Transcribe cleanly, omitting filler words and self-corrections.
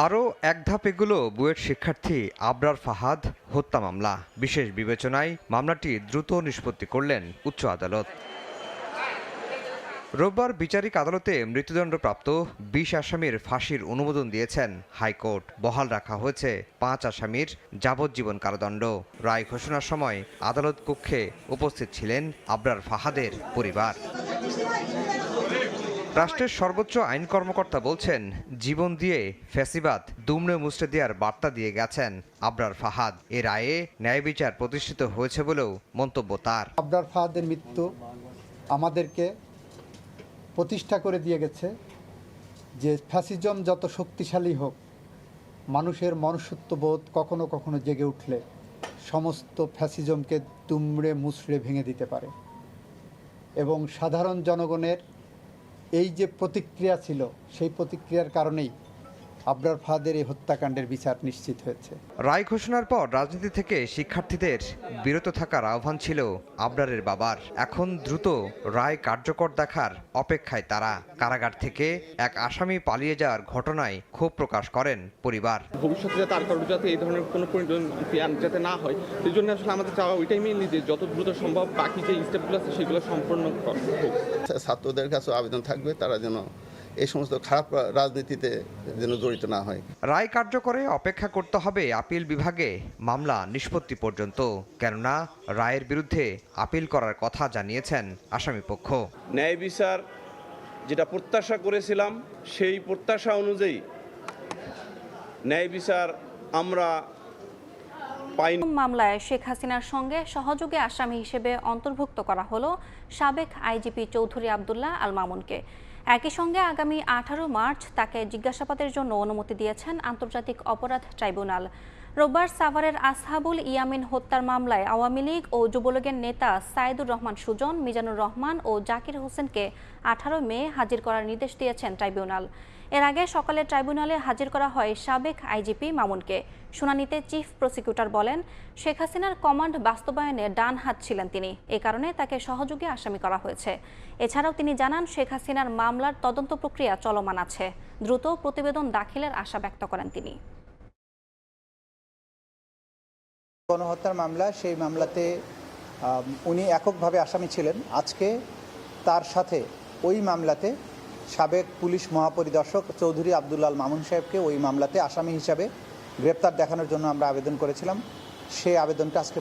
আরও এক ধাপ এগুলো বুয়েট শিক্ষার্থী আবরার ফাহাদ হত্যা মামলা। বিশেষ বিবেচনায় মামলাটি দ্রুত নিষ্পত্তি করলেন উচ্চ আদালত। রোববার বিচারিক আদালতে মৃত্যুদণ্ডপ্রাপ্ত ২০ আসামির ফাঁসির অনুমোদন দিয়েছেন হাইকোর্ট। বহাল রাখা হয়েছে ৫ আসামির যাবজ্জীবন কারাদণ্ড। রায় ঘোষণার সময় আদালত কক্ষে উপস্থিত ছিলেন আবরার ফাহাদের পরিবার। রাষ্ট্রের সর্বোচ্চ আইন কর্মকর্তা বলছেন, জীবন দিয়ে ফ্যাসিবাদ দুমড়ে মুচড়ে দেওয়ার বার্তা দিয়ে গেছেন আবরার ফাহাদ। এ রায়ে ন্যায় বিচার প্রতিষ্ঠিত হয়েছে বলেও মন্তব্য তার। আবরার ফাহাদের মৃত্যু আমাদেরকে প্রতিষ্ঠা করে দিয়ে গেছে যে ফ্যাসিজম যত শক্তিশালী হোক, মানুষের মনুষ্যত্ববোধ কখনো কখনো জেগে উঠলে সমস্ত ফ্যাসিজমকে দুমড়ে মুচড়ে ভেঙে দিতে পারে। এবং সাধারণ জনগণের এই যে প্রতিক্রিয়া ছিল, সেই প্রতিক্রিয়ার কারণেই আবরার ফাহাদের এই হত্যাকাণ্ডের বিচার নিশ্চিত হয়েছে। রায় ঘোষণার পর রাজনীতি থেকে শিক্ষার্থীদের বিরত থাকার আহ্বান ছিল আবরারের বাবার। এখন দ্রুত রায় কার্যকর দেখার অপেক্ষায় তারা। কারাগার থেকে এক আসামি পালিয়ে যাওয়ার ঘটনায় ক্ষোভ প্রকাশ করেন পরিবার। ভবিষ্যতে যাতে আর কারোর যাতে এই ধরনের কোনো পরিণতি যাতে না হয়, সেই জন্য আসলে আমাদের চাওয়া ওইটাই মেনলি যে যত দ্রুত সম্ভব বাকি যে স্টেপগুলো আছে সেগুলো সম্পূর্ণ হোক। ছাত্রদের কাছে আবেদন থাকবে তারা যেন এই সমস্ত খারাপ রাজনীতিতে যেন জড়িত না হয়। রায় কার্যকরে অপেক্ষা করতে হবে আপিল বিভাগে মামলা নিষ্পত্তি পর্যন্ত। কেননা রায়ের বিরুদ্ধে আপিল করার কথা জানিয়েছেন আসামিপক্ষ। ন্যায় বিচার যেটা প্রত্যাশা করেছিলাম, সেই প্রত্যাশা অনুযায়ী ন্যায় বিচার আমরা পাইনি। মামলায় শেখ হাসিনার সঙ্গে সহযোগী আসামি হিসেবে অন্তর্ভুক্ত করা হলো সাবেক আইজিপি চৌধুরী আব্দুল্লাহ আল মামুনকে। একই সঙ্গে আগামী 18 মার্চ তাকে জিজ্ঞাসাবাদের জন্য অনুমতি দিয়েছেন আন্তর্জাতিক অপরাধ ট্রাইব্যুনাল। রোববার সাভারের আসহাবুল ইয়ামিন হত্যার মামলায় আওয়ামী লীগ ও যুবলীগের নেতা সাইদুর রহমান সুজন, মিজানুর রহমান ও জাকির হোসেনকে 18 মে হাজির করার নির্দেশ দিয়েছেন ট্রাইব্যুনাল। এর আগে সকালে ট্রাইব্যুনালে হাজির করা হয় সাবেক আইজিপি মামুনকে। শুনানিতে চিফ প্রসিকিউটর বলেন, শেখ হাসিনার কমান্ড বাস্তবায়নে ডান হাত ছিলেন তিনি, এ কারণে তাকে সহযোগী আসামি করা হয়েছে। এছাড়াও তিনি জানান, শেখ হাসিনার মামলার তদন্ত প্রক্রিয়া চলমান আছে, দ্রুত প্রতিবেদন দাখিলের আশা ব্যক্ত করেন তিনি। গণহত্যার মামলা, সেই মামলাতে উনি এককভাবে আসামি ছিলেন। আজকে তার সাথে ওই মামলাতে সাবেক পুলিশ মহাপরিদর্শক চৌধুরী আব্দুল্লাহ আল মামুন সাহেবকে ওই মামলাতে আসামি হিসাবে গ্রেপ্তার দেখানোর জন্য আমরা আবেদন করেছিলাম। সেই আবেদনটা আজকে